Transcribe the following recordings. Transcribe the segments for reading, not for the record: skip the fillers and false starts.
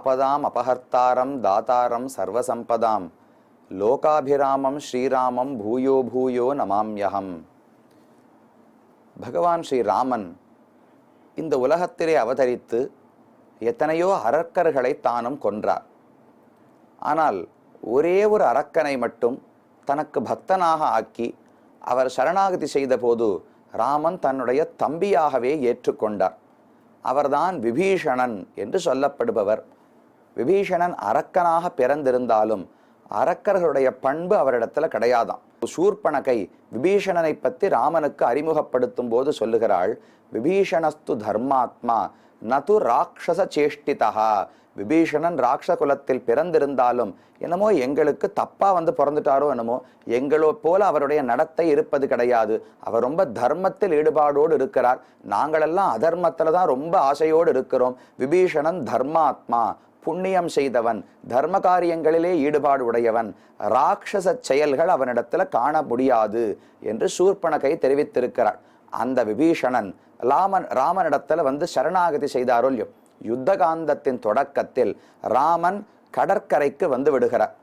ஆபதாம் அபஹர்த்தாரம் தாத்தாரம் சர்வசம்பதாம் லோகாபிராமம் ஸ்ரீராமம் பூயோ பூயோ நமாம்யகம். பகவான் ஸ்ரீராமன் இந்த உலகத்திலே அவதரித்து எத்தனையோ அரக்கர்களை தானும் கொன்றார். ஆனால் ஒரே ஒரு அரக்கனை மட்டும் தனக்கு பக்தனாக ஆக்கி அவர் சரணாகதி செய்த போது ராமன் தன்னுடைய தம்பியாகவே ஏற்றுக்கொண்டார். அவர்தான் விபீஷணன் என்று சொல்லப்படுபவர். விபீஷணன் அரக்கனாக பிறந்திருந்தாலும் அரக்கர்களுடைய பண்பு அவரிடத்துல கிடையாதாம். சூர்பனகை விபீஷணனை பற்றி ராமனுக்கு அறிமுகப்படுத்தும் போது சொல்லுகிறாள், விபீஷணஸ்து தர்மாத்மா நது ராட்சச சேஷ்டிதா. விபீஷணன் ராட்ச குலத்தில் பிறந்திருந்தாலும் என்னமோ எங்களுக்கு தப்பா பிறந்துட்டாரோ என்னமோ, எங்களோ போல அவருடைய நடத்தை இருப்பது கிடையாது. அவர் ரொம்ப தர்மத்தில் ஈடுபாடோடு இருக்கிறார். நாங்களெல்லாம் அதர்மத்துல தான் ரொம்ப ஆசையோடு இருக்கிறோம். விபீஷணன் தர்மாத்மா, புண்ணியம் செய்தவன், தர்ம காரியங்களிலே ஈடுபாடு உடையவன். ராட்சச செயல்கள் அவனிடத்துல காண முடியாது என்று சூர்பனகை தெரிவித்திருக்கிறார். அந்த விபீஷணன் ராமனிடத்துல சரணாகதி செய்தாரோ இல்லையோ, யுத்த காந்தத்தின் தொடக்கத்தில் ராமன் கடற்கரைக்கு விடுகிறார்.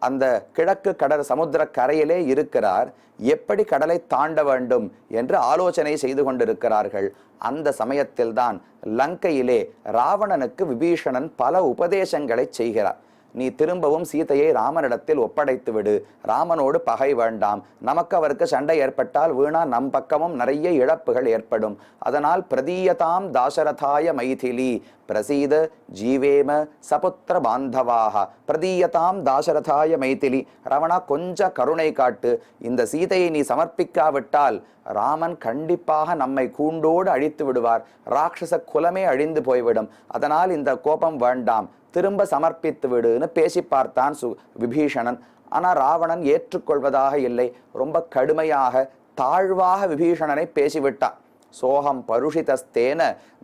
அந்த கிழக்கு சமுத்திர கரையிலே இருக்கிறார். எப்படி கடலை தாண்ட வேண்டும் என்று ஆலோசனை செய்து கொண்டிருக்கிறார்கள். அந்த சமயத்தில் தான் லங்கையிலே ராவணனுக்கு விபீஷணன் பல உபதேசங்களை செய்கிறார். நீ திரும்பவும் சீதையை ராமனிடத்தில் ஒப்படைத்து விடு, ராமனோடு பகை வேண்டாம், நமக்கு அவருக்கு சண்டை ஏற்பட்டால் வீணா நம் பக்கமும் நிறைய இழப்புகள் ஏற்படும். அதனால் பிரதீயதாம் தாசரதாய மைதிலி பிரசீத ஜீவேம சபுத்திர பாந்தவாக. பிரதீயதாம் தாசரதாய மைதிலி, ராவணா கொஞ்சம் கருணை காட்டு, இந்த சீதையை நீ சமர்ப்பிக்காவிட்டால் ராமன் கண்டிப்பாக நம்மை கூண்டோடு அழித்து விடுவார், ராட்சச குலமே அழிந்து போய்விடும். அதனால் இந்த கோபம் வேண்டாம், திரும்ப சமர்ப்பித்து விடுன்னு பேசி பார்த்தான் விபீஷணன். ஆனா ராவணன் ஏற்றுக்கொள்வதாக இல்லை. ரொம்ப கடுமையாக தாழ்வாக விபீஷணனை பேசிவிட்டான். சோகம் பருஷிதஸ்தேன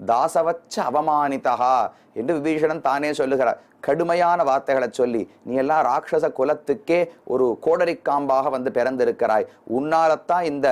தாசவச்ச அவமானிதா என்று விபீஷணன் தானே சொல்லுகிறார். கடுமையான வார்த்தைகளை சொல்லி, நீ எல்லாம் ராட்சச குலத்துக்கே ஒரு கோடரிக்காம்பாக பிறந்திருக்கிறாய், உன்னாலத்தான் இந்த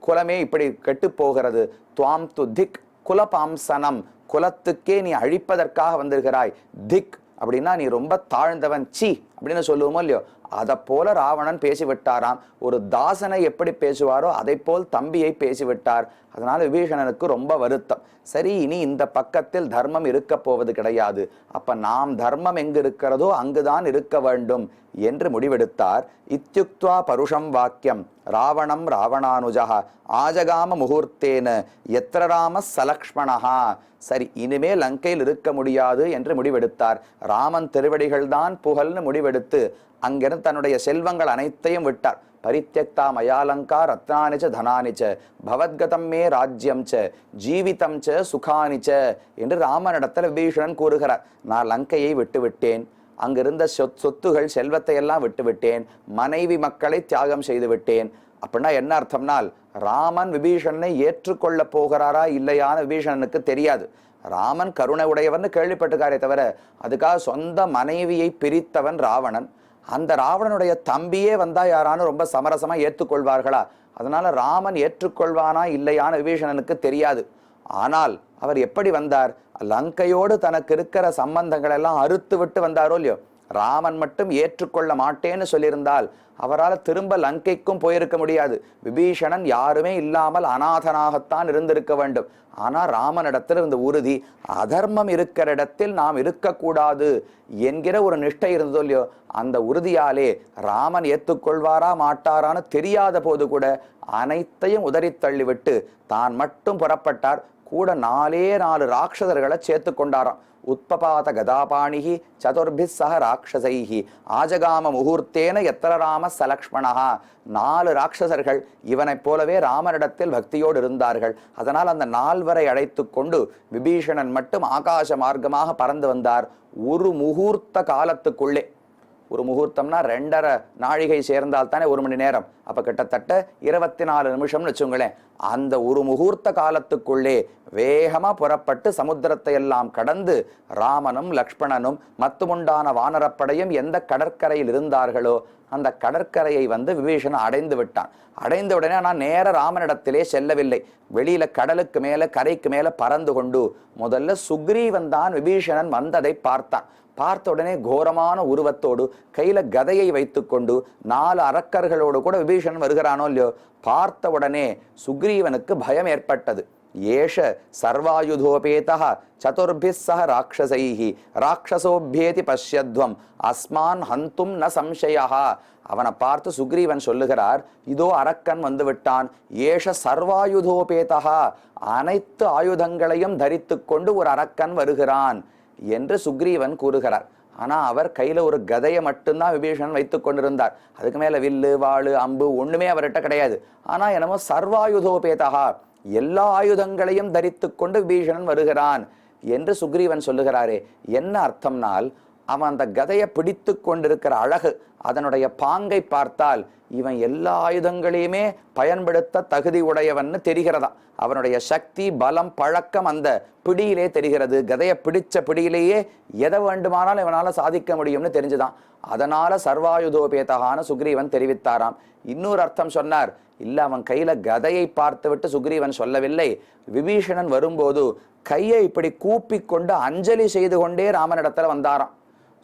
குலமே இப்படி கெட்டு போகிறது. துவாம் து திக் குலபாம்சனம், குலத்துக்கே நீ அழிப்பதற்காக வந்திருக்கிறாய். திக் அப்படின்னா நீ ரொம்ப தாழ்ந்தவன், சி அப்படின்னு சொல்லுவோமோ இல்லையோ, அதை போல ராவணன் பேசிவிட்டாராம். ஒரு தாசனை எப்படி பேசுவாரோ அதை போல் தம்பியை பேசிவிட்டார். அதனால விபீஷணனுக்கு ரொம்ப வருத்தம். சரி, இனி இந்த பக்கத்தில் தர்மம் இருக்க போவது கிடையாது, அப்ப நாம் தர்மம் எங்கு இருக்கிறதோ அங்குதான் இருக்க வேண்டும் என்று முடிவெடுத்தார். இத்யுக்த்வா பருஷம் வாக்கியம் ராவணம் ராவணானுஜா ஆஜகாம முகூர்த்தேன எத்திர ராம சலக்ஷ்மணஹா. சரி, இனிமே லங்கையில் இருக்க முடியாது என்று முடிவெடுத்தார். ராமன் திருவடிகள் தான் புகழ்னு முடிவெடுத்து அங்கிருந்து தன்னுடைய செல்வங்கள் அனைத்தையும் விட்டார். பரித்யக்தா மயாலங்கா ரத்னானிச்ச தனானிச்ச பவத்கதம் மே ராஜ்யம் ச ஜீவிதம் ச சுகானிச்ச என்று ராமனிடத்தில் விபீஷணன் கூறுகிறார். நான் லங்கையை விட்டுவிட்டேன், அங்கிருந்த சொத்துகள் செல்வத்தை எல்லாம் விட்டுவிட்டேன், மனைவி மக்களை தியாகம் செய்து விட்டேன். அப்படின்னா என்ன அர்த்தம்னால், ராமன் விபீஷணனை ஏற்றுக்கொள்ள போகிறாரா இல்லையான்னு விபீஷணனுக்கு தெரியாது. ராமன் கருணை உடையவன் கேள்விப்பட்டுக்காரே தவிர அதுக்காக சொந்த மனைவியை பிரித்தவன் ராவணன். அந்த ராவணனுடைய தம்பியே வந்தா யாரானு ரொம்ப சமரசமா ஏற்றுக்கொள்வார்களா? அதனால ராமன் ஏற்றுக்கொள்வானா இல்லையான விபீஷணனுக்கு தெரியாது. ஆனால் அவர் எப்படி வந்தார்? லங்கையோடு தனக்கு இருக்கிற சம்பந்தங்கள் எல்லாம் அறுத்து விட்டு வந்தாரோ இல்லையோ. ராமன் மட்டும் ஏற்றுக்கொள்ள மாட்டேன்னு சொல்லியிருந்தால் அவரால் திரும்ப லங்கைக்கும் போயிருக்க முடியாது. விபீஷணன் யாருமே இல்லாமல் அநாதனாகத்தான் இருந்திருக்க வேண்டும். ஆனால் ராமனிடத்தில் இருந்த உறுதி, அதர்மம் இருக்கிற இடத்தில் நாம் இருக்கக்கூடாது என்கிற ஒரு நிஷ்டை இருந்ததோ இல்லையோ, அந்த உறுதியாலே ராமன் ஏற்றுக்கொள்வாரா மாட்டாரான்னு தெரியாத போது கூட அனைத்தையும் உதறி தள்ளிவிட்டு தான் மட்டும் புறப்பட்டார். கூட 4 ராட்சசர்களை சேர்த்து கொண்டாராம். உத்பபாத கதாபாணிகி சதுர்பிஸ் சக ராட்சசைஹி ஆஜகாம முகூர்த்தேன எத்திர ராம சலக்ஷ்மணஹா. 4 ராட்சசர்கள் இவனைப் போலவே ராமனிடத்தில் பக்தியோடு இருந்தார்கள். அதனால் அந்த 4 அழைத்து கொண்டு விபீஷணன் மட்டும் ஆகாச மார்க்கமாக பறந்து வந்தார். ஒரு முகூர்த்த காலத்துக்குள்ளே, ஒரு முகூர்த்தம்னா 2.5 நாழிகை சேர்ந்தால் தானே 1 மணி நேரம். அப்போ கிட்டத்தட்ட 24 நிமிஷம்னு வச்சுங்களேன். அந்த ஒரு முகூர்த்த காலத்துக்குள்ளே வேகமாக புறப்பட்டு சமுத்திரத்தை எல்லாம் கடந்து ராமனும் லக்ஷ்மணனும் மத்துமுண்டான வானரப்படையும் எந்த கடற்கரையில் இருந்தார்களோ அந்த கடற்கரையை விபீஷணன் அடைந்து விட்டான். அடைந்த உடனே நான் நேர ராமனிடத்திலே செல்லவில்லை. வெளியில கடலுக்கு மேல கரைக்கு மேல பறந்து கொண்டு முதல்ல சுக்ரீவன் தான் விபீஷணன் வந்ததை பார்த்தான். பார்த்த உடனே கோரமான உருவத்தோடு கையில கதையை வைத்துக்கொண்டு 4 அரக்கர்களோடு கூட விபீஷணன் வருகிறானோ இல்லையோ, பார்த்த உடனே சுக்ரீவனுக்கு பயம் ஏற்பட்டது. ஏஷ சர்வாயுதோபேதா சதுர்பிஸ் சக ராட்சசைஹி ராட்சசோபியேதி பஷ்யத்வம் அஸ்மான் ஹந்தும் ந சம்சயா. அவனை பார்த்து சுக்ரீவன் சொல்லுகிறார், இதோ அரக்கன் வந்து விட்டான். ஏஷ சர்வாயுதோபேதா, அனைத்து ஆயுதங்களையும் தரித்து கொண்டு ஒரு அரக்கன் வருகிறான் என்று சுக்ரீவன் கூறுகிறார். ஆனா அவர் கையில ஒரு கதையை மட்டும்தான் விபீஷணன் வைத்துக் கொண்டிருந்தார். அதுக்கு மேல வில்லு வாளு அம்பு ஒண்ணுமே அவர்கிட்ட கிடையாது. ஆனா என்னமோ சர்வாயுதோபேதா, எல்லா ஆயுதங்களையும் தரித்து கொண்டு விபீஷணன் வருகிறான் என்று சுக்ரீவன் சொல்லுகிறாரே. என்ன அர்த்தம்னால், அவன் அந்த கதையை பிடித்து கொண்டிருக்கிற அழகு, அதனுடைய பாங்கை பார்த்தால் இவன் எல்லா ஆயுதங்களையுமே பயன்படுத்த தகுதி உடையவன்னு தெரிகிறதா. அவனுடைய சக்தி பலம் பழக்கம் அந்த பிடியிலே தெரிகிறது. கதையை பிடிச்ச பிடியிலேயே எதை வேண்டுமானாலும் இவனால சாதிக்க முடியும்னு தெரிஞ்சுதான். அதனால சர்வாயுதோபேதகான்னு சுக்ரீவன் தெரிவித்தாராம். இன்னொரு அர்த்தம் சொன்னார், இல்ல அவன் கையில கதையை பார்த்து விட்டு சுக்ரீவன் சொல்லவில்லை. விபீஷணன் வரும்போது கையை இப்படி கூப்பி கொண்டு அஞ்சலி செய்து கொண்டே ராமனிடத்துல வந்தாராம்.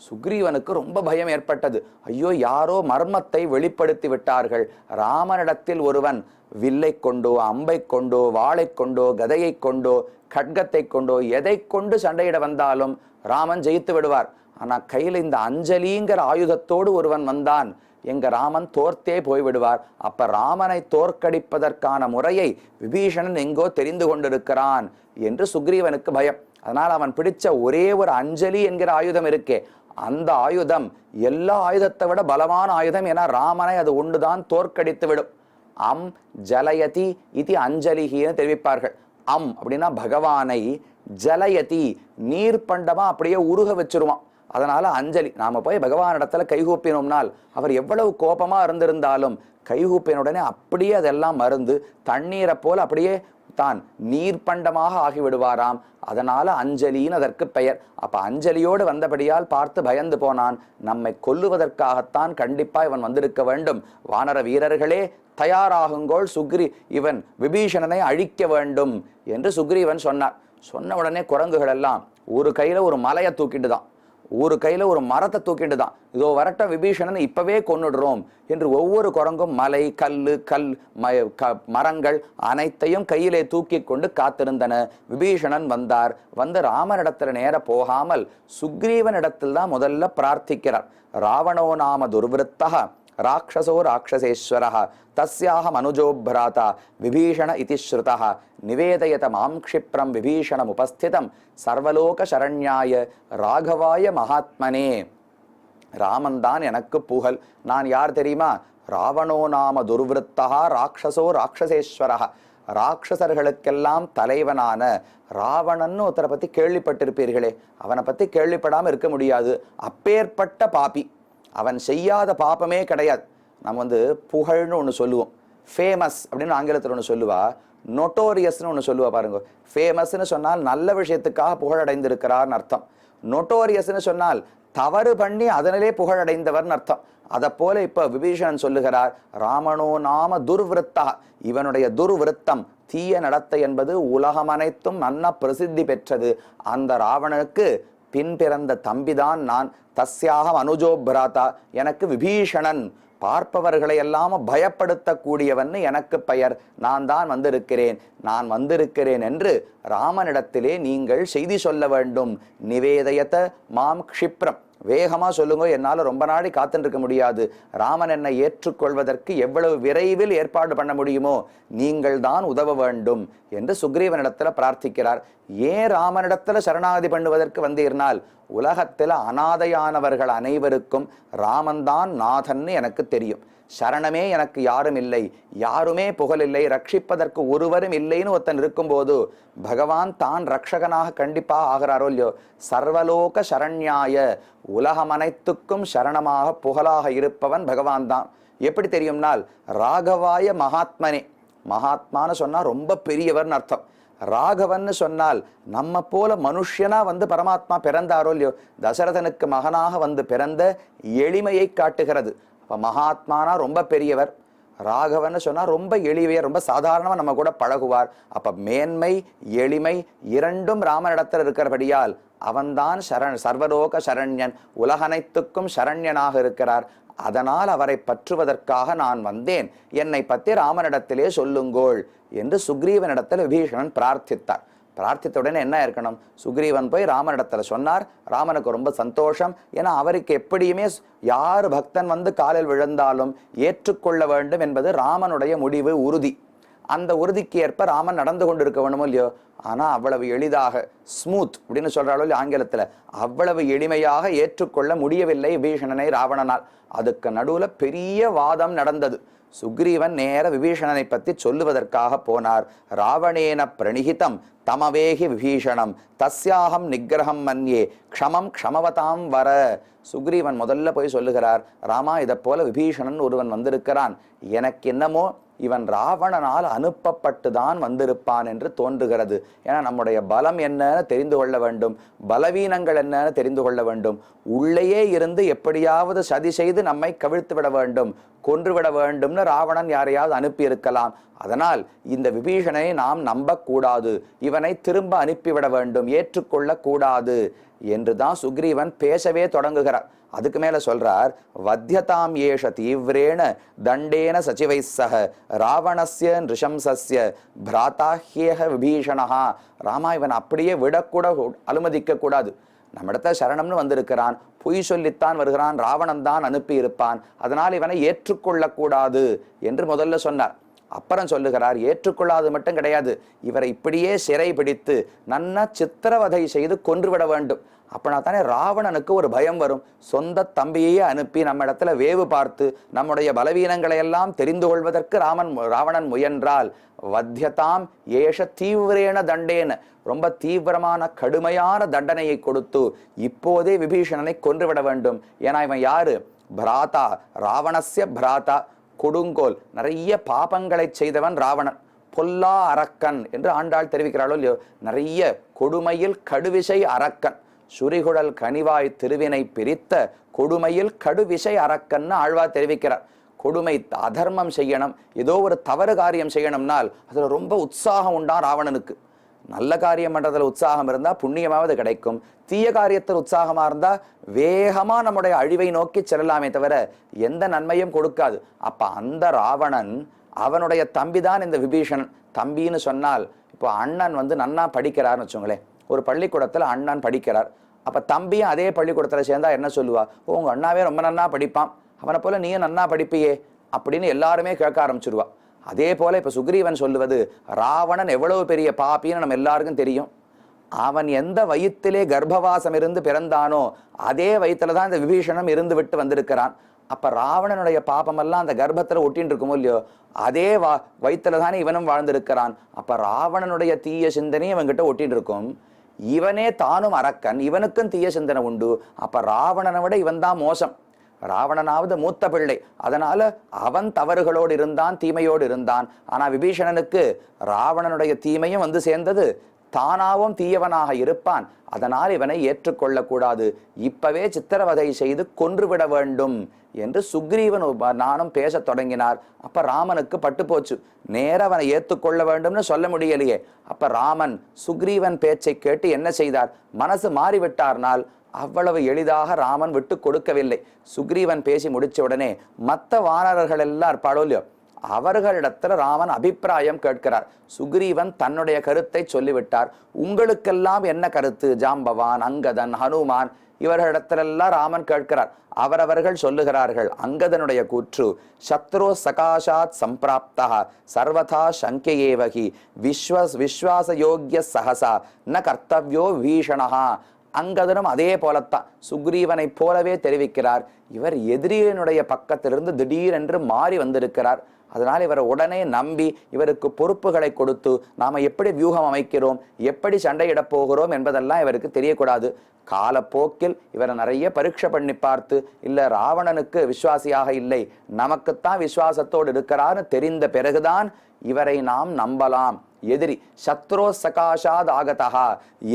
சுக்ரீவனுக்கு ரொம்ப பயம் ஏற்பட்டது. ஐயோ, யாரோ மர்மத்தை வெளிப்படுத்தி விட்டார்கள். ராமனிடத்தில் ஒருவன் வில்லை கொண்டோ அம்பை கொண்டோ வாளை கொண்டோ கதையை கொண்டோ கட்கத்தை கொண்டோ எதை கொண்டு சண்டையிட வந்தாலும் ராமன் ஜெயித்து விடுவார். ஆனா கையில இந்த அஞ்சலிங்கிற ஆயுதத்தோடு ஒருவன் வந்தான், எங்க ராமன் தோர்த்தே போய்விடுவார். அப்ப ராமனை தோற்கடிப்பதற்கான முறையை விபீஷணன் எங்கோ தெரிந்து கொண்டிருக்கிறான் என்று சுக்ரீவனுக்கு பயம். அதனால் அவன் பிடிச்ச ஒரே ஒரு அஞ்சலி என்கிற ஆயுதம் இருக்கே, அந்த ஆயுதம் எல்லா ஆயுதத்தை விட பலமான ஆயுதம். ஏன்னா ராமனை அது ஒன்றுதான் தோற்கடித்து விடும். அம் ஜலயதி இது அஞ்சலிகின்னு தெரிவிப்பார்கள். அம் அப்படின்னா பகவானை, ஜலயதி நீர் பண்டமா அப்படியே உருக வச்சிருவான். அதனால அஞ்சலி. நாம போய் பகவானிடத்துல கைகூப்பினோம்னால் அவர் எவ்வளவு கோபமா இருந்திருந்தாலும் கைகூப்பினுடனே அப்படியே அதெல்லாம் மருந்து தண்ணீரை போல அப்படியே தான் நீர் பண்டமாக ஆகிவிடுவாராம். அதனால அஞ்சலின்னு அதற்கு பெயர். அப்ப அஞ்சலியோடு வந்தபடியால் பார்த்து பயந்து போனான். நம்மை கொல்லுவதற்காகத்தான் கண்டிப்பா இவன் வந்திருக்க வேண்டும். வானர வீரர்களே தயாராகுங்கோள், இவன் விபீஷணனை அழிக்க வேண்டும் என்று சுக்ரீவன் சொன்னார். சொன்ன உடனே குரங்குகள் எல்லாம் ஒரு கையில ஒரு மலையை தூக்கிட்டு தான், ஒரு கையில ஒரு மரத்தை தூக்கிட்டு தான், இதோ வரட்ட விபீஷணன் இப்பவே கொன்னுடுறோம் என்று ஒவ்வொரு குரங்கும் மலை மரங்கள் அனைத்தையும் கையிலே தூக்கி கொண்டு காத்திருந்தன. விபீஷணன் வந்தார். வந்து ராமனிடத்துல நேர போகாமல் சுக்ரீவனிடத்தில் தான் முதல்ல பிரார்த்திக்கிறார். ராவணோ நாம துர்விருத்தா ராட்சசோ ராட்சசேஸ்வரः தஸ்யாஹ மனுஜோ பிராதா விபீஷண இதி ஸ்ருதः நிவேதயத மாம் க்ஷிப்ரம் விபீஷணம் உபஸ்திதம் சர்வலோக சரண்யாய ராகவாய மகாத்மனே. ராமன் தான் எனக்கு புகழ். நான் யார் தெரியுமா? ராவணோ நாம துர்விருத்தா ராட்சசோ ராட்சசேஸ்வரः, ராட்சசர்களுக்கெல்லாம் தலைவனான ராவணன் ஒருத்தரை பத்தி கேள்விப்பட்டிருப்பீர்களே. அவனை பத்தி கேள்விப்படாம இருக்க முடியாது. அப்பேற்பட்ட பாபி. அவன் செய்யாத பாப்பமே கிடையாது. நம்ம புகழ்னு ஒன்று சொல்லுவோம், ஃபேமஸ் அப்படின்னு ஆங்கிலத்தில் ஒன்று சொல்லுவா, நொட்டோரியஸ்னு ஒன்று சொல்லுவா பாருங்க. ஃபேமஸ்ன்னு சொன்னால் நல்ல விஷயத்துக்காக புகழடைந்திருக்கிறார்னு அர்த்தம். நொட்டோரியஸ்ன்னு சொன்னால் தவறு பண்ணி அதனிலே புகழடைந்தவர்னு அர்த்தம். அதை போல இப்ப விபீஷணன் சொல்லுகிறார், ராமனோ நாம துர்விருத்தா, இவனுடைய துர்விருத்தம் தீய நடத்தை என்பது உலகம் அனைத்தும் நன்ன பிரசித்தி பெற்றது. அந்த ராவணனுக்கு பின் பிறந்த தம்பிதான் நான். தஸ்யாக அனுஜோ பிராதா, எனக்கு விபீஷணன், பார்ப்பவர்களை எல்லாம் பயப்படுத்தக்கூடியவன் எனக்கு பெயர். நான் தான் வந்திருக்கிறேன், நான் வந்திருக்கிறேன் என்று ராமனிடத்திலே நீங்கள் செய்தி சொல்ல வேண்டும். நிவேதயத மாம் க்ஷிப்ரம், வேகமா சொல்லுங்க, என்னால ரொம்ப நாளை காத்துருக்க முடியாது. ராமன் என்னை ஏற்றுக்கொள்வதற்கு எவ்வளவு விரைவில் ஏற்பாடு பண்ண முடியுமோ நீங்கள் தான் உதவ வேண்டும் என்று சுக்ரீவனிடத்துல பிரார்த்திக்கிறார். ஏன் ராமனிடத்துல சரணாகதி பண்ணுவதற்கு வந்தீர்னால், உலகத்துல அனாதையானவர்கள் அனைவருக்கும் ராமன் தான் நாதன்னு எனக்கு தெரியும். சரணமே எனக்கு யாரும் இல்லை, யாருமே புகழில்லை, ரட்சிப்பதற்கு ஒருவரும் இல்லைன்னு ஒருத்தன் இருக்கும்போது பகவான் தான் ரக்ஷகனாக கண்டிப்பா ஆகிறாரோ இல்லையோ. சர்வலோக சரண்யாய, உலகம் அனைத்துக்கும் சரணமாக புகழாக இருப்பவன் பகவான் தான். எப்படி தெரியும்னால் ராகவாய மகாத்மனே, மகாத்மான்னு சொன்னா ரொம்ப பெரியவர்னு அர்த்தம். ராகவன்னு சொன்னால் நம்ம போல மனுஷனா பரமாத்மா பிறந்தாரோ இல்லையோ, தசரதனுக்கு மகனாக பிறந்த எளிமையை காட்டுகிறது. அப்ப மகாத்மானா ரொம்ப பெரியவர், ராகவன்னு சொன்னா ரொம்ப எளிமையர், ரொம்ப சாதாரணமா நம்ம கூட பழகுவார். அப்ப மேன்மை எளிமை இரண்டும் ராமனிடத்தில் இருக்கிறபடியால் அவன்தான் சர்வலோக சரண்யன், உலகனைத்துக்கும் சரண்யனாக இருக்கிறார். அதனால் அவரை பற்றுவதற்காக நான் வந்தேன், என்னை பற்றி ராமனிடத்திலே சொல்லுங்கோள் என்று சுக்ரீவனிடத்தில் விபீஷணன் பிரார்த்தித்தார். பிரார்த்தித்தவுடனே என்ன இருக்கணும், சுக்ரீவன் போய் ராமனிடத்துல சொன்னார். ராமனுக்கு ரொம்ப சந்தோஷம். ஏன்னா அவருக்கு எப்படியுமே யார் பக்தன் காலில் விழுந்தாலும் ஏற்றுக்கொள்ள வேண்டும் என்பது ராமனுடைய முடிவு, உறுதி. அந்த உறுதிக்கு ஏற்ப ராமன் நடந்து கொண்டிருக்க வேணுமோ இல்லையோ. ஆனா அவ்வளவு எளிதாக ஸ்மூத் அப்படின்னு சொல்றாளோ இல்லையோ ஆங்கிலத்துல, அவ்வளவு எளிமையாக ஏற்றுக்கொள்ள முடியவில்லை விபீஷணனை ராவணனால். அதுக்கு நடுவுல பெரிய வாதம் நடந்தது. சுக்ரீவன் நேர விபீஷணனை பற்றி சொல்லுவதற்காக போனார். ராவணேன பிரணிகிதம் தமவேகி விபீஷணம் தஸ்யாகம் நிகிரகம் மன்யே க்ஷமம் க்ஷமவதாம் வர. சுக்ரீவன் முதல்ல போய் சொல்லுகிறார், ராமா இதை போல விபீஷணன் ஒருவன் வந்திருக்கிறான், எனக்கு என்னமோ இவன் ராவணனால் அனுப்பப்பட்டுதான் வந்திருப்பான் என்று தோன்றுகிறது. ஏன்னா நம்முடைய பலம் என்னன்னு தெரிந்து கொள்ள வேண்டும், பலவீனங்கள் என்னன்னு தெரிந்து கொள்ள வேண்டும். உள்ளேயே இருந்து எப்படியாவது சதி செய்து நம்மை கவிழ்த்து விட வேண்டும், கொன்றுவிட வேண்டும்னு ராவணன் யாரையாவது அனுப்பி இருக்கலாம். அதனால் இந்த விபீஷணனை நாம் நம்பக்கூடாது, இவனை திரும்ப அனுப்பிவிட வேண்டும், ஏற்றுக்கொள்ள கூடாது என்றுதான் சுக்ரீவன் பேசவே தொடங்குகிறார். அதுக்கு மேல சொல்றார், வத்தியதாம் ஏஷ தீவிரேன தண்டேன சச்சிவை சக ராவணஸ்ய நிருஷம்சஸ்ய பிராதாஹ்யேஹ விபீஷணஹா. ராமா இவன் அப்படியே விடக்கூட அனுமதிக்க கூடாது. நம்மிடத்த சரணம்னு வந்திருக்கிறான், பொய் சொல்லித்தான் வருகிறான், ராவணன் தான் அனுப்பி இருப்பான், அதனால் இவனை ஏற்றுக்கொள்ளக்கூடாது என்று முதல்ல சொன்னார். அப்புறம் சொல்லுகிறார், ஏற்றுக்கொள்ளாது மட்டும் கிடையாது, இவரை இப்படியே சிறை பிடித்து நன்னா சித்திரவதை செய்து கொன்றுவிட வேண்டும். அப்படின்னா தானே ராவணனுக்கு ஒரு பயம் வரும். சொந்த தம்பியையே அனுப்பி நம்ம இடத்துல வேவு பார்த்து நம்முடைய பலவீனங்களை எல்லாம் தெரிந்து கொள்வதற்கு ராவணன் முயன்றால் வத்தியதாம் ஏஷ தீவிரேன தண்டேன, ரொம்ப தீவிரமான கடுமையான தண்டனையை கொடுத்து இப்போதே விபீஷணனை கொன்றுவிட வேண்டும். ஏன்னா இவன் யாரு, பிராதா, ராவணஸ்ய பிராதா, கொடுங்கோல், நிறைய பாபங்களை செய்தவன் ராவணன், பொல்லா அரக்கன் என்று ஆண்டாள் தெரிவிக்கிறாளோ இல்லையோ. நிறைய கொடுமையில் கடுவிசை அரக்கன், சுரிகுழல் கனிவாய் திருவினை பிரித்த கொடுமையில் கடுவிசை அரக்கன்னு ஆழ்வார் தெரிவிக்கிறார். கொடுமை, அதர்மம் செய்யணும், ஏதோ ஒரு தவறு காரியம் செய்யணும்னால் அதுல ரொம்ப உற்சாகம் உண்டா ராவணனுக்கு. நல்ல காரியம் பண்றதுல உற்சாகம் இருந்தா புண்ணியமாவது கிடைக்கும், தீய காரியத்தில் உற்சாகமா இருந்தா வேகமா நம்முடைய அழிவை நோக்கி செல்லலாமே தவிர எந்த நன்மையும் கொடுக்காது. அப்ப அந்த ராவணன் அவனுடைய தம்பிதான் இந்த விபீஷணன். தம்பின்னு சொன்னால் இப்போ அண்ணன் நன்னா படிக்கிறார்னு வச்சுங்களேன், ஒரு பள்ளிக்கூடத்துல அண்ணன் படிக்கிறார். அப்ப தம்பியும் அதே பள்ளிக்கூடத்துல சேர்ந்தா என்ன சொல்லுவா, உங்க அண்ணாவே ரொம்ப நன்னா படிப்பான், அவனை போல நீயும் நன்னா படிப்பியே அப்படின்னு எல்லாருமே கேட்க ஆரம்பிச்சிருவா. அதே போல இப்ப சுக்ரீவன் சொல்லுவது, ராவணன் எவ்வளவு பெரிய பாப்பின்னு நம்ம எல்லாருக்கும் தெரியும். அவன் எந்த வயிற்றிலே கர்ப்பவாசம் இருந்து பிறந்தானோ அதே வயிற்றுலதான் இந்த விபீஷணம் இருந்து விட்டு வந்திருக்கிறான். அப்ப ராவணனுடைய பாப்பமெல்லாம் அந்த கர்ப்பத்துல ஒட்டின்னு இருக்குமோ இல்லையோ, அதே வயிற்றுலதானே இவனும் வாழ்ந்திருக்கிறான். அப்ப ராவணனுடைய தீய சிந்தனையும் இவன்கிட்ட ஒட்டின்னு இருக்கும். இவனே தானும் அரக்கன், இவனுக்கும் தீய சிந்தனை உண்டு. அப்ப ராவணனை விட இவன் தான் மோசம். ராவணனாவது மூத்த பிள்ளை, அதனால அவன் தவறுகளோடு இருந்தான், தீமையோடு இருந்தான். ஆனா விபீஷணனுக்கு ராவணனுடைய தீமையும் சேர்ந்தது, தானாவும் தீயவனாக இருப்பான். அதனால் இவனை ஏற்றுக்கொள்ள கூடாது, இப்பவே சித்திரவதை செய்து கொன்றுவிட வேண்டும் என்று சுக்ரீவன் நானும் பேச தொடங்கினார். அப்ப ராமனுக்கு பட்டு போச்சு, நேர அவனை ஏற்றுக்கொள்ள வேண்டும்னு சொல்ல முடியலையே. அப்ப ராமன் சுக்ரீவன் பேச்சை கேட்டு என்ன செய்தார், மனசு மாறிவிட்டார்னால் அவ்வளவு எளிதாக ராமன் விட்டு கொடுக்கவில்லை. சுக்ரீவன் பேசி முடிச்ச உடனே மற்ற வானரர்கள் எல்லாம் இருப்பாளோ இல்லையோ, அவர்களிடத்துல ராமன் அபிப்பிராயம் கேட்கிறார். சுக்ரீவன் தன்னுடைய கருத்தை சொல்லிவிட்டார். உங்களுக்கெல்லாம் என்ன கருத்து, ஜாம்பவான், அங்கதன், ஹனுமான் இவர்களிடத்திலெல்லாம் ராமன் கேட்கிறார். அவரவர்கள் சொல்லுகிறார்கள். அங்கதனுடைய கூற்று, சத்ரோ சகாஷாத் சம்பிராப்தா சர்வதா சங்கியேவகி விஸ்வாச யோக்கிய சகசா ந கர்த்தவ்யோ வீஷணஹா. அங்கதனும் அதே போலத்தான் சுக்ரீவனைப் போலவே தெரிவிக்கிறார். இவர் எதிரியினுடைய பக்கத்திலிருந்து திடீரென்று மாறி வந்திருக்கிறார். அதனால் இவரை உடனே நம்பி இவருக்கு பொறுப்புகளை கொடுத்து நாம எப்படி வியூகம் அமைக்கிறோம், எப்படி சண்டையிடப் போகிறோம் என்பதெல்லாம் இவருக்கு தெரியக்கூடாது. காலப்போக்கில் இவரை நிறைய பரீட்சை பண்ணி பார்த்து, இல்ல ராவணனுக்கு விசுவாசியாக இல்லை, நமக்குத்தான் விசுவாசத்தோடு இருக்கிறார்னு தெரிந்த பிறகுதான் இவரை நாம் நம்பலாம். எதிரி சத்ரோ சகாஷாத் ஆகதா,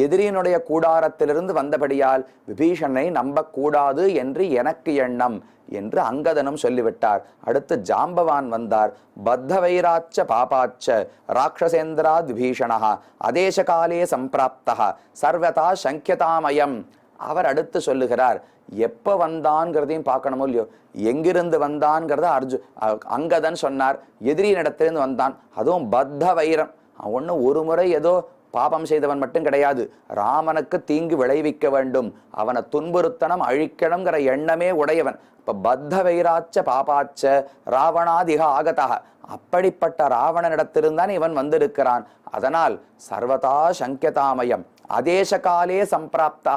எதிரியினுடைய கூடாரத்திலிருந்து வந்தபடியால் விபீஷணனை நம்பக்கூடாது என்று எனக்கு எண்ணம் என்று அங்கதனும் சொல்லிவிட்டார். அடுத்து ஜாம்பவான் வந்தார். பத்த வைராச்ச பாபாச்ச ராட்சசேந்திராத் விபீஷணா அதேசகாலே சம்பிராப்தா சர்வதா சங்கியதாமயம். அவர் அடுத்து சொல்லுகிறார், எப்ப வந்தான்ங்கிறதையும் பார்க்கணுமோ இல்லையோ, எங்கிருந்து வந்தான்கிறத அங்கதன் சொன்னார். எதிரியினிடத்திலிருந்து வந்தான், அதுவும் பத்த வைரம். ஒண்ணு ஒரு முறை ஏதோ பாபம் செய்தவன் மட்டும் கிடையாது, ராமனுக்கு தீங்கு விளைவிக்க வேண்டும், அவனை துன்புறுத்தனம் அழிக்கணுங்கிற எண்ணமே உடையவன். இப்ப பத்த வைராச்ச பாபாச்ச ராவணாதிக ஆகதா, அப்படிப்பட்ட ராவணனிடத்திலிருந்தான் இவன் வந்திருக்கிறான். அதனால் சர்வதா சங்கியதாமயம் அதேசகாலே சம்பிராப்தா,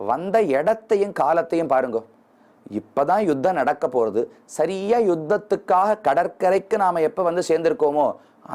வந்த இடத்தையும் காலத்தையும் பாருங்க. இப்பதான் யுத்தம் நடக்க போறது, சரியா யுத்தத்துக்காக கடற்கரைக்கு நாம எப்ப வந்து சேர்ந்திருக்கோமோ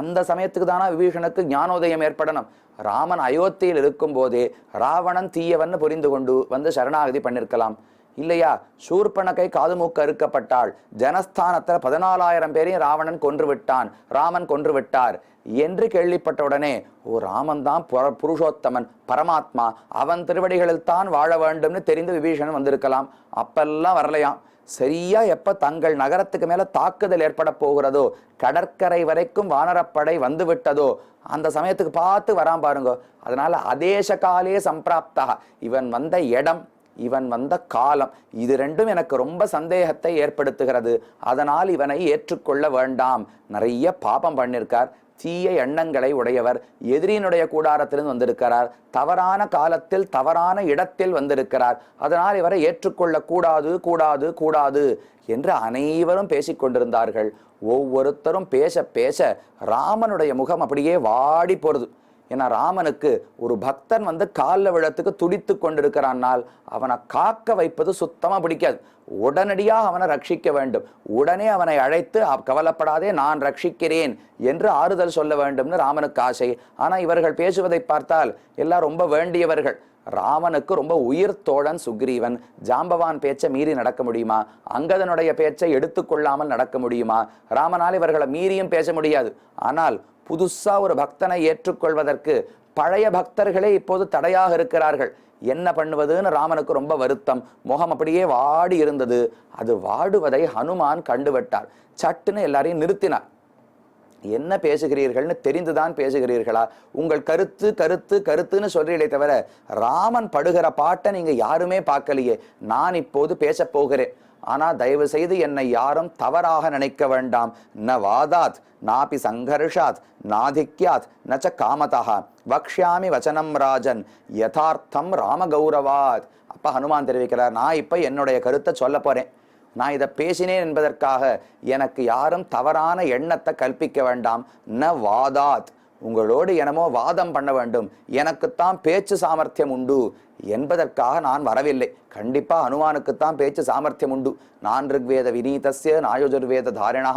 அந்த சமயத்துக்கு தானா விபீஷனுக்கு ஞானோதயம் ஏற்படணும். ராமன் அயோத்தியில் இருக்கும் போதே ராவணன் தீயவன் புரிந்து கொண்டு வந்து சரணாகதி பண்ணிருக்கலாம் இல்லையா? சூர்பனகை காது மூக்க அறுக்கப்பட்டாள், ஜனஸ்தானத்துல 14,000 பேரையும் ராவணன் கொன்று விட்டான், ராமன் கொன்று விட்டார் என்று கேள்விப்பட்ட உடனே, ஓ ராமன் தான் புருஷோத்தமன் பரமாத்மா, அவன் திருவடிகளில் தான் வாழ வேண்டும்னு தெரிந்து விபீஷணன் வந்திருக்கலாம். அப்பெல்லாம் வரலையாம். சரியா எப்ப தங்கள் நகரத்துக்கு மேல தாக்குதல் ஏற்பட போகிறதோ, கடற்கரை வரைக்கும் வானரப்படை வந்து விட்டதோ, அந்த சமயத்துக்கு பார்த்து வரான் பாருங்க. அதனால அதேசகாலே சம்பிராப்தா, இவன் வந்த இடம், இவன் வந்த காலம், இது ரெண்டும் எனக்கு ரொம்ப சந்தேகத்தை ஏற்படுத்துகிறது. அதனால் இவனை ஏற்றுக்கொள்ள வேண்டாம். நிறைய பாபம் பண்ணிருக்கார், தீய எண்ணங்களை உடையவர், எதிரியினுடைய கூடாரத்திலிருந்து வந்திருக்கிறார், தவறான காலத்தில் தவறான இடத்தில் வந்திருக்கிறார். அதனால் இவரை ஏற்றுக்கொள்ள கூடாது கூடாது கூடாது என்று அனைவரும் பேசிக்கொண்டிருந்தார்கள். ஒவ்வொருத்தரும் பேச பேச ராமனுடைய முகம் அப்படியே வாடி போறது. ஏன்னா ராமனுக்கு ஒரு பக்தன் வந்து காலில் விழத்துக்கு துடித்து கொண்டிருக்கிறான்னால் அவனை காக்க வைப்பது சுத்தமா பிடிக்காது. உடனடியாக அவனை ரட்சிக்க வேண்டும், உடனே அவனை அழைத்து கவலைப்படாதே நான் ரட்சிக்கிறேன் என்று ஆறுதல் சொல்ல வேண்டும்னு ராமனுக்கு ஆசை. ஆனா இவர்கள் பேசுவதை பார்த்தால் எல்லாம் ரொம்ப வேண்டியவர்கள். ராமனுக்கு ரொம்ப உயிர் தோழன் சுக்ரீவன். ஜாம்பவான் பேச்சை மீறி நடக்க முடியுமா? அங்கதனுடைய பேச்சை எடுத்துக்கொள்ளாமல் நடக்க முடியுமா? ராமனால் இவர்களை மீறியும் பேச முடியாது. ஆனால் புதுசா ஒரு பக்தனை ஏற்றுக்கொள்வதற்கு பழைய பக்தர்களே இப்போது தடையாக இருக்கிறார்கள். என்ன பண்ணுவதுன்னு ராமனுக்கு ரொம்ப வருத்தம், முகம் அப்படியே வாடி இருந்தது. அது வாடுவதை ஹனுமான் கண்டுவிட்டார். சட்டுன்னு எல்லாரையும் நிறுத்தினார். என்ன பேசுகிறீர்கள்னு தெரிந்துதான் பேசுகிறீர்களா? உங்கள் கருத்து கருத்து கருத்துன்னு சொல்றீங்களே தவிர ராமன் படுகிற பாட்டை நீங்க யாருமே பார்க்கலையே. நான் இப்போது பேச போகிறேன், ஆனா தயவு செய்து என்னை யாரும் தவறாக நினைக்க வேண்டாம். ந வாதாத் நாபி சங்கர்ஷாத் நாதிக்யாத் நச்ச காமதா வக்ஷ்யாமி வச்சனம் ராஜன் யதார்த்தம் ராமகௌரவாத். அப்ப ஹனுமான் தெரிவிக்கிறார், நான் இப்ப என்னுடைய கருத்தை சொல்ல போறேன். நான் இதை பேசினேன் என்பதற்காக எனக்கு யாரும் தவறான எண்ணத்தை கல்பிக்க வேண்டாம். ந வாதாத், உங்களோடு என்னமோ வாதம் பண்ண வேண்டும், எனக்குத்தான் பேச்சு சாமர்த்தியம் உண்டு என்பதற்காக நான் வரவில்லை. கண்டிப்பா ஹனுமானுக்குத்தான் பேச்சு சாமர்த்தியம் உண்டு. நான் ருக்வேத வினீதஸ்ய நாயுஜுர்வேத தாரிணா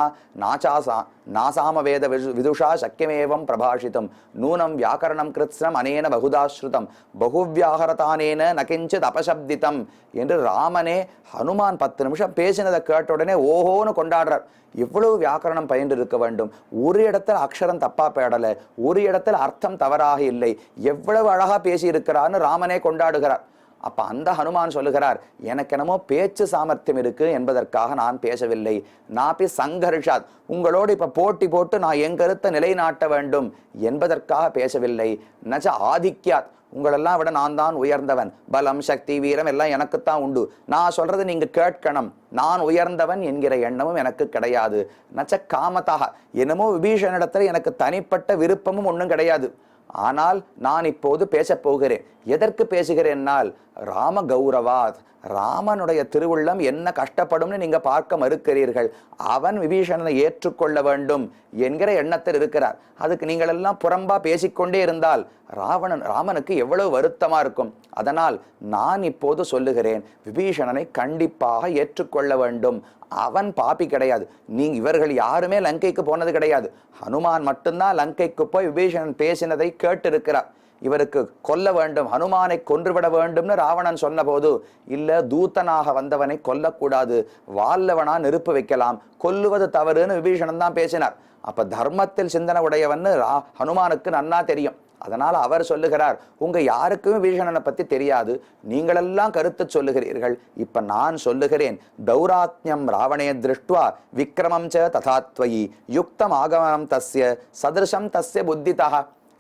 நாசாம வேத விதுஷா சக்கியமேவம் பிரபாஷிதம் நூனம் வியாக்கரணம் கிருத்ஸ்னம் அனேன பகுதாஸ்ருதம் பகுவியாகரதானேன நகிஞ்சித் அபசப்திதம் என்று ராமனே ஹனுமான் 10 நிமிஷம் பேசினதை கேட்ட உடனே ஓஹோன்னு கொண்டாடுறார். எவ்வளவு வியாக்கரணம் பயின்று இருக்க வேண்டும், ஒரு இடத்துல அக்ஷரம் தப்பா பேடல, ஒரு இடத்துல அர்த்தம் தவறாக இல்லை, எவ்வளவு அழகா பேசி இருக்கிறார்னு ராமனே கொண்டாடுகிறார். அப்ப அந்த ஹனுமான் சொல்லுகிறார், எனக்கு என்னமோ பேச்சு சாமர்த்தியம் இருக்கு என்பதற்காக நான் பேசவில்லை. நாபி சங்கர்ஷாத், உங்களோடு இப்ப போட்டி போட்டு நான் என் கருத்தை நிலைநாட்ட வேண்டும் என்பதற்காக பேசவில்லை. நச்ச ஆதிக்யாத், உங்களெல்லாம் விட நான் தான் உயர்ந்தவன், பலம் சக்தி வீரம் எல்லாம் எனக்குத்தான் உண்டு, நான் சொல்றது நீங்க கேட்கணும், நான் உயர்ந்தவன் என்கிற எண்ணமும் எனக்கு கிடையாது. நச்ச காமதாக, என்னமோ விபீஷணிடத்துல எனக்கு தனிப்பட்ட விருப்பமும் ஒன்றும் கிடையாது. ஆனால் நான் இப்போது பேச போகிறேன். எதற்கு பேசுகிறேன்னால் ராம கௌரவாத், ராமனுடைய திருவுள்ளம் என்ன கஷ்டப்படும்னு நீங்க பார்க்க மறுக்கிறீர்கள். அவன் விபீஷணனை ஏற்றுக்கொள்ள வேண்டும் என்கிற எண்ணத்தில் இருக்கிறார். அதுக்கு நீங்கள் எல்லாம் புறம்பா பேசிக்கொண்டே இருந்தால் ராமனுக்கு எவ்வளவு வருத்தமா இருக்கும். அதனால் நான் இப்போது சொல்லுகிறேன், விபீஷணனை கண்டிப்பாக ஏற்றுக்கொள்ள வேண்டும். அவன் பாப்பி கிடையாது. இவர்கள் யாருமே லங்கைக்கு போனது கிடையாது. ஹனுமான் மட்டும்தான் லங்கைக்கு போய் விபீஷணன் பேசினதை கேட்டு இருக்கிறார். இவருக்கு கொல்ல வேண்டும், ஹனுமானை கொன்றுவிட வேண்டும்னு ராவணன் சொன்ன போது, இல்ல தூதனாக வந்தவனை கொல்லக்கூடாது, வால்லவனா நெருப்பு வைக்கலாம், கொல்லுவது தவறுன்னு விபீஷணன் தான் பேசினார். அப்ப தர்மத்தில் சிந்தனை உடையவன்னு ஹனுமானுக்கு நன்னா தெரியும். அதனால் அவர் சொல்லுகிறார், உங்க யாருக்குமே விபீஷணனை பத்தி தெரியாது, நீங்களெல்லாம் கருத்து சொல்லுகிறீர்கள். இப்ப நான் சொல்லுகிறேன், தௌராத்யம் ராவணே திருஷ்டுவா விக்ரமம் ச ததாத்வயி யுக்தம் ஆகமனம் தஸ்ய சதிருஷம் தஸ்ய புத்திதா.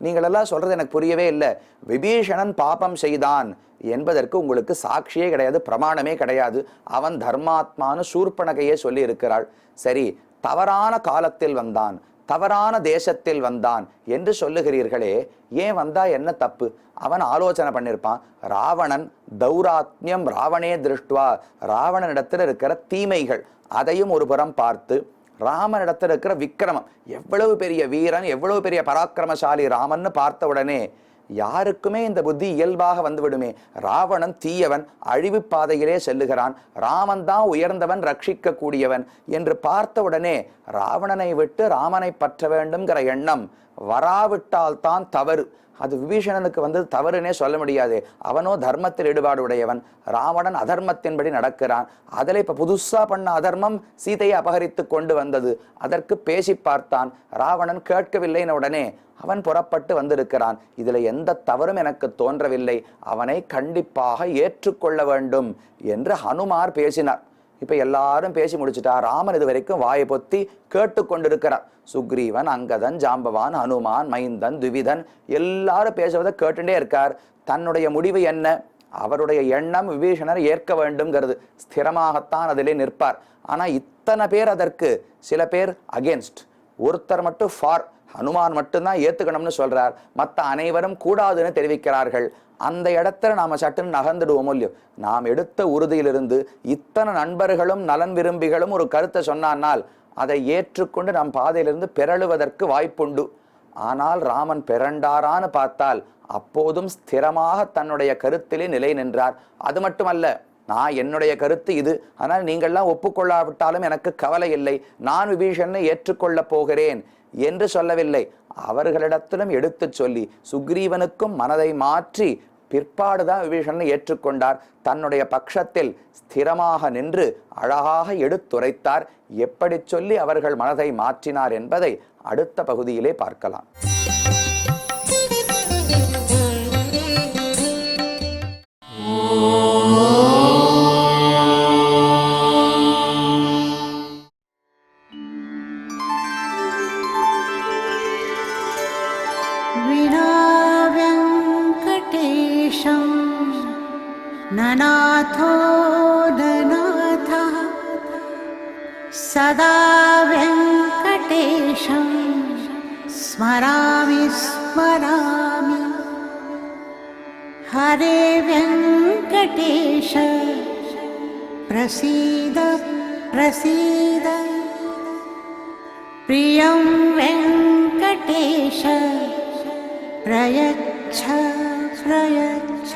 நீங்களெல்லாம் சொல்றது எனக்கு புரியவே இல்லை. விபீஷணன் பாபம் செய்தான் என்பதற்கு உங்களுக்கு சாட்சியே கிடையாது, பிரமாணமே கிடையாது. அவன் தர்மாத்மானு சூர்பனகையே சொல்லி இருக்கிறாள். சரி, தவறான காலத்தில் வந்தான், தவறான தேசத்தில் வந்தான் என்று சொல்லுகிறீர்களே, ஏன் வந்தா என்ன தப்பு? அவன் ஆலோசனை பண்ணியிருப்பான். ராவணன் தௌராத்மியம் ராவணே திருஷ்டுவா, ராவணனிடத்தில் இருக்கிற தீமைகள் அதையும் ஒரு புறம் பார்த்து, ராமனிடத்தில் இருக்கிற விக்ரமம், எவ்வளவு பெரிய வீரன், எவ்வளவு பெரிய பராக்கிரமசாலி ராமன்னு பார்த்த உடனே யாருக்குமே இந்த புத்தி இயல்பாக வந்துவிடுமே. ராவணன் தீயவன், அழிவு பாதையிலே செல்லுகிறான், ராமன் தான் உயர்ந்தவன், ரட்சிக்க கூடியவன் என்று பார்த்த உடனே ராவணனை விட்டு ராமனை பற்ற வேண்டும்ங்கிற எண்ணம் வராவிட்டால் தான் தவறு. அது விபீஷணனுக்கு வந்து தவறுனே சொல்ல முடியாது. அவனோ தர்மத்தில் ஈடுபாடு உடையவன், ராவணன் அதர்மத்தின்படி நடக்கிறான். அதில் இப்ப புதுசா பண்ண அதர்மம் சீதையை அபகரித்து கொண்டு வந்தது. அதற்கு பேசி பார்த்தான், ராவணன் கேட்கவில்லைன உடனே அவன் புறப்பட்டு வந்திருக்கிறான். இதுல எந்த தவறும் எனக்கு தோன்றவில்லை, அவனை கண்டிப்பாக ஏற்றுக்கொள்ள வேண்டும் என்று ஹனுமார் பேசினார். இப்ப எல்லாரும் பேசி முடிச்சுட்டார். ராமன் இது வரைக்கும் வாயை பொத்தி கேட்டு கொண்டிருக்கிறார். சுக்ரீவன், அங்கதன், ஜாம்பவான், ஹனுமான், மைந்தன், துவிதன் எல்லாரும் பேசுவதை கேட்டுட்டே இருக்கார். தன்னுடைய முடிவு என்ன? அவருடைய எண்ணம் விபீஷணர் ஏற்க வேண்டும்ங்கிறது. ஸ்திரமாகத்தான் அதிலே நிற்பார். ஆனா இத்தனை பேர் அதற்கு, சில பேர் அகேன்ஸ்ட், ஒருத்தர் மட்டும் ஃபார், ஹனுமான் மட்டும்தான் ஏத்துக்கணும்னு சொல்றார், மற்ற அனைவரும் கூடாதுன்னு தெரிவிக்கிறார்கள். அந்த இடத்துல நாம சட்டுன்னு நகர்ந்துடுவோம் இல்லையோ? நாம் எடுத்த உறுதியிலிருந்து இத்தனை நண்பர்களும் நலன் விரும்பிகளும் ஒரு கருத்தை சொன்னால் அதை ஏற்றுக்கொண்டு நம் பாதையிலிருந்து பிறழுவதற்கு வாய்ப்புண்டு. ஆனால் ராமன் பிறண்டாரான்னு பார்த்தால் அப்போதும் ஸ்திரமாக தன்னுடைய கருத்திலே நிலை நின்றார். அது மட்டுமல்ல, நான் என்னுடைய கருத்து இது, ஆனால் நீங்கள்லாம் ஒப்புக்கொள்ளாவிட்டாலும் எனக்கு கவலை இல்லை, நான் விபீஷணனை ஏற்றுக்கொள்ளப் போகிறேன் என்று சொல்லவில்லை. அவர்களிடத்திலும் எடுத்து சொல்லி சுக்ரீவனுக்கும் மனதை மாற்றி பிற்பாடுதான் விபீஷணனை ஏற்றுக்கொண்டார். தன்னுடைய பட்சத்தில் ஸ்திரமாக நின்று அழகாக எடுத்துரைத்தார். எப்படி சொல்லி அவர்கள் மனதை மாற்றினார் என்பதை அடுத்த பகுதியிலே பார்க்கலாம். ननाथो ननाथः सदा वेङ्कटेशं स्मरामि स्मरामि। हरे वेङ्कटेश प्रसीद प्रसीद, प्रियं वेङ्कटेश प्रयच्छ प्रयच्छ।